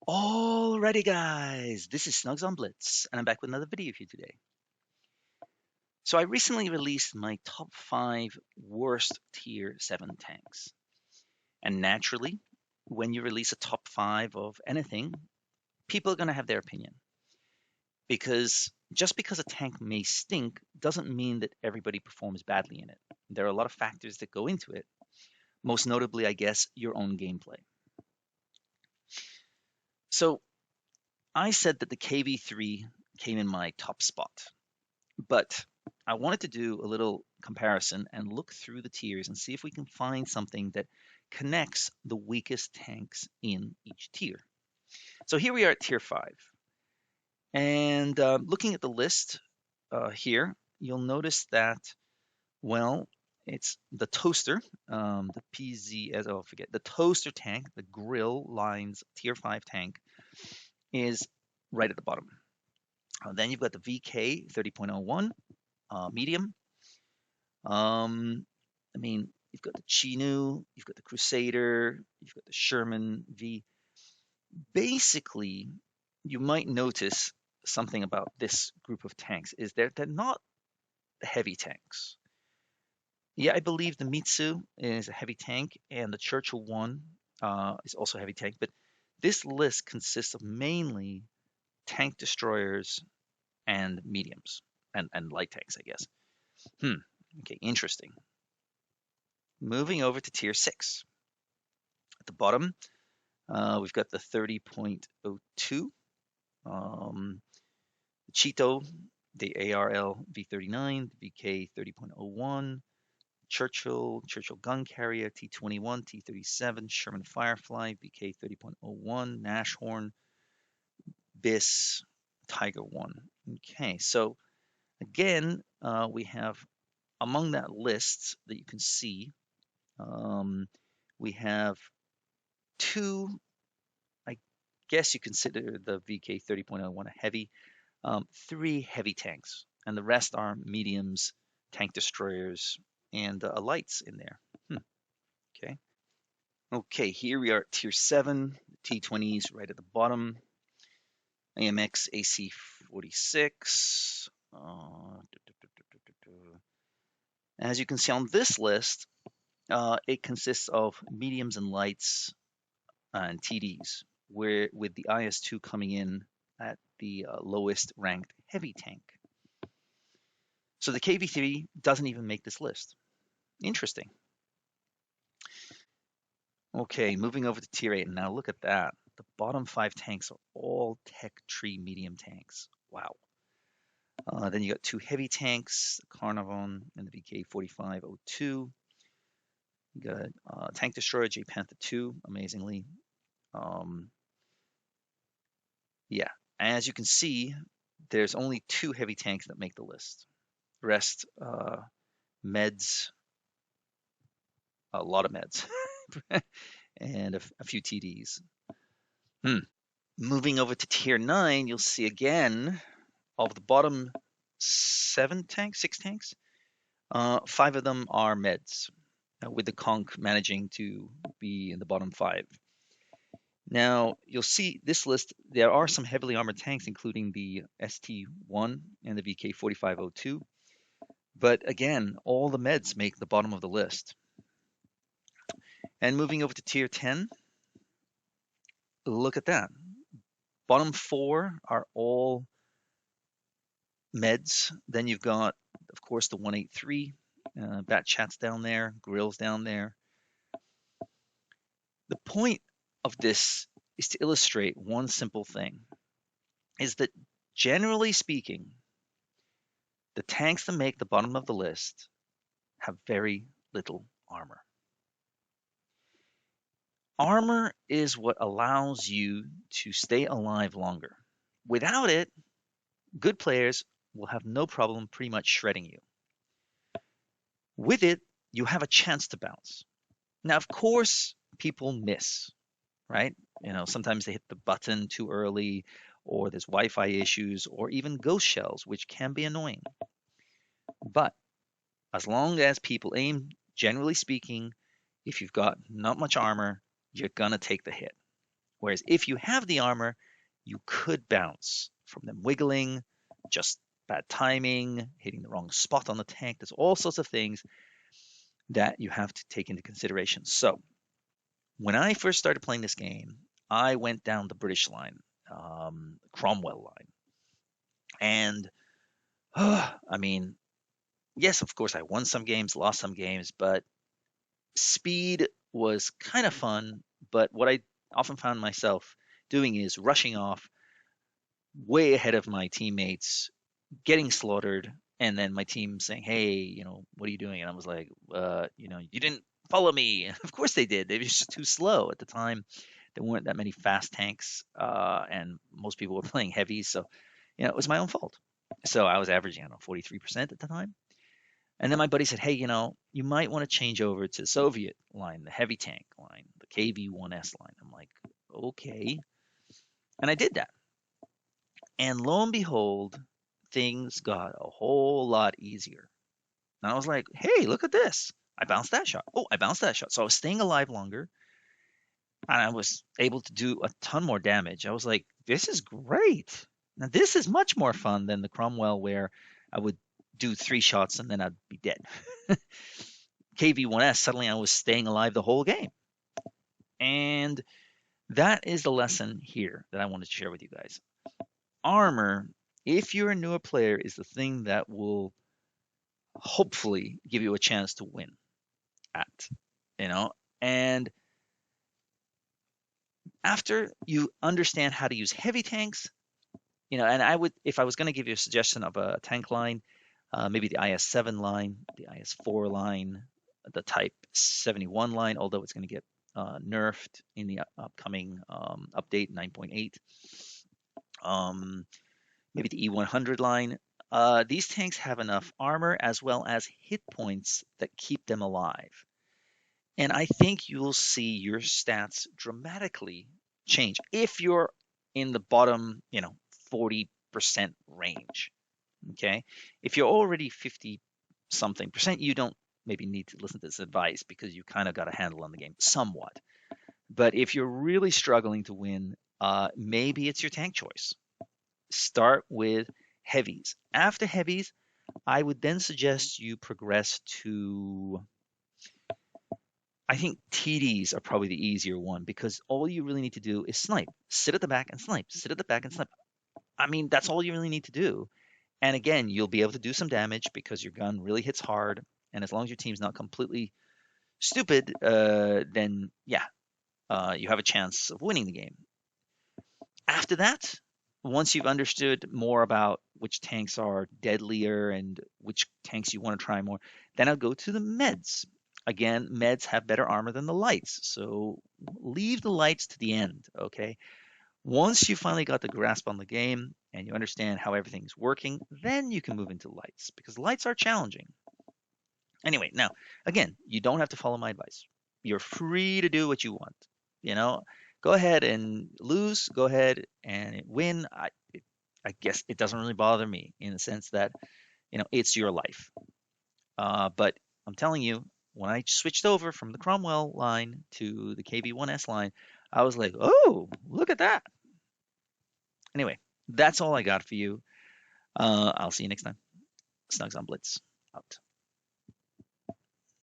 Alrighty, guys, this is Snugs on Blitz, and I'm back with another video for you today. So I recently released my top 5 worst tier 7 tanks. And naturally, when you release a top 5 of anything, people are going to have their opinion. Because just because a tank may stink doesn't mean that everybody performs badly in it. There are a lot of factors that go into it, most notably, I guess, your own gameplay. So I said that the KV3 came in my top spot. But I wanted to do a little comparison and look through the tiers and see if we can find something that connects the weakest tanks in each tier. So here we are at tier 5. And looking at the list here, you'll notice that, well, it's the toaster, the PZS, oh, forget, the toaster tank, the grill lines tier 5 tank is right at the bottom. Then you've got the VK 30.01 medium. I mean, you've got the Chinu, you've got the Crusader, you've got the Sherman V. Basically, you might notice something about this group of tanks is they're not heavy tanks. Yeah, I believe the Mitsu is a heavy tank, and the Churchill one is also a heavy tank. But this list consists of mainly tank destroyers and mediums and light tanks, I guess. Okay, interesting. Moving over to tier 6. At the bottom, we've got the 30.02, Cheeto, the ARL V39, the VK 30.01, Churchill gun carrier T21, T37, Sherman Firefly, VK 30.01, Nashorn, BIS, Tiger 1. Okay, so again, we have among that list that you can see, we have two, I guess you consider the VK 30.01 a heavy, 3 heavy tanks, and the rest are mediums, tank destroyers, and lights in there. Okay. Okay, here we are at tier 7, T20s right at the bottom, AMX AC46. As you can see on this list, it consists of mediums and lights and TDs, where with the IS-2 coming in at the lowest ranked heavy tank. So the KV3 doesn't even make this list. Interesting. Okay, moving over to tier 8. Now look at that. The bottom 5 tanks are all Tech Tree medium tanks. Wow. Then you got 2 heavy tanks, the Carnarvon and the VK 4502. You got a tank destroyer, J Panther 2, amazingly. Yeah, as you can see, there's only 2 heavy tanks that make the list. The rest, meds, a lot of meds, and a few TDs. Moving over to tier 9, you'll see again of the bottom 6 tanks, 5 of them are meds, with the conch managing to be in the bottom 5. Now, you'll see this list, there are some heavily armored tanks, including the ST1 and the VK 4502. But again, all the meds make the bottom of the list. And moving over to tier 10, look at that. Bottom 4 are all meds. Then you've got, of course, the 183, Bat Chat's down there, Grill's down there. The point of this is to illustrate one simple thing, is that generally speaking, the tanks that make the bottom of the list have very little armor. Armor is what allows you to stay alive longer. Without it, good players will have no problem pretty much shredding you. With it, you have a chance to bounce. Now, of course, people miss, right? Sometimes they hit the button too early, or there's Wi-Fi issues, or even ghost shells, which can be annoying. But as long as people aim, generally speaking, if you've got not much armor, you're gonna take the hit. Whereas if you have the armor, you could bounce from them wiggling, just bad timing, hitting the wrong spot on the tank. There's all sorts of things that you have to take into consideration. So when I first started playing this game, I went down the British line, Cromwell line, and I mean, yes, of course, I won some games, lost some games, but speed was kind of fun. But what I often found myself doing is rushing off way ahead of my teammates, getting slaughtered, and then my team saying, "Hey, what are you doing?" And I was like, "You didn't follow me." And of course they did. They were just too slow at the time. There weren't that many fast tanks, and most people were playing heavies, so it was my own fault. So I was averaging, I don't know, 43% at the time. And then my buddy said, "Hey, you might want to change over to Soviet line, the heavy tank line, the KV-1S line." I'm like, "Okay." And I did that. And lo and behold, things got a whole lot easier. And I was like, "Hey, look at this. I bounced that shot. Oh, I bounced that shot." So I was staying alive longer and I was able to do a ton more damage. I was like, "This is great." Now, this is much more fun than the Cromwell where I would do 3 shots and then I'd be dead. KV-1S, suddenly I was staying alive the whole game. And that is the lesson here that I wanted to share with you guys. Armor, if you're a newer player, is the thing that will hopefully give you a chance to win at, and after you understand how to use heavy tanks, and I would, if I was going to give you a suggestion of a tank line, maybe the IS-7 line, the IS-4 line, the Type 71 line, although it's going to get nerfed in the upcoming update 9.8. Maybe the E100 line. These tanks have enough armor as well as hit points that keep them alive. And I think you'll see your stats dramatically change if you're in the bottom, 40% range. Okay. If you're already 50 something percent, you don't maybe need to listen to this advice because you kind of got a handle on the game somewhat. But if you're really struggling to win, maybe it's your tank choice. Start with heavies. After heavies, I would then suggest you progress to, I think TDs are probably the easier one because all you really need to do is snipe. Sit at the back and snipe. Sit at the back and snipe. I mean, that's all you really need to do. And again, you'll be able to do some damage because your gun really hits hard. And as long as your team's not completely stupid, then yeah, you have a chance of winning the game. After that, once you've understood more about which tanks are deadlier and which tanks you want to try more, then I'll go to the meds. Again, meds have better armor than the lights, so leave the lights to the end, okay? Once you finally got the grasp on the game and you understand how everything's working, then you can move into lights because lights are challenging. Anyway, now, again, you don't have to follow my advice. You're free to do what you want. Go ahead and lose, go ahead and win. I guess it doesn't really bother me in the sense that, it's your life. But I'm telling you, when I switched over from the Cromwell line to the KV-1S line, I was like, "Oh, look at that." Anyway, that's all I got for you. I'll see you next time. Snugs on Blitz out.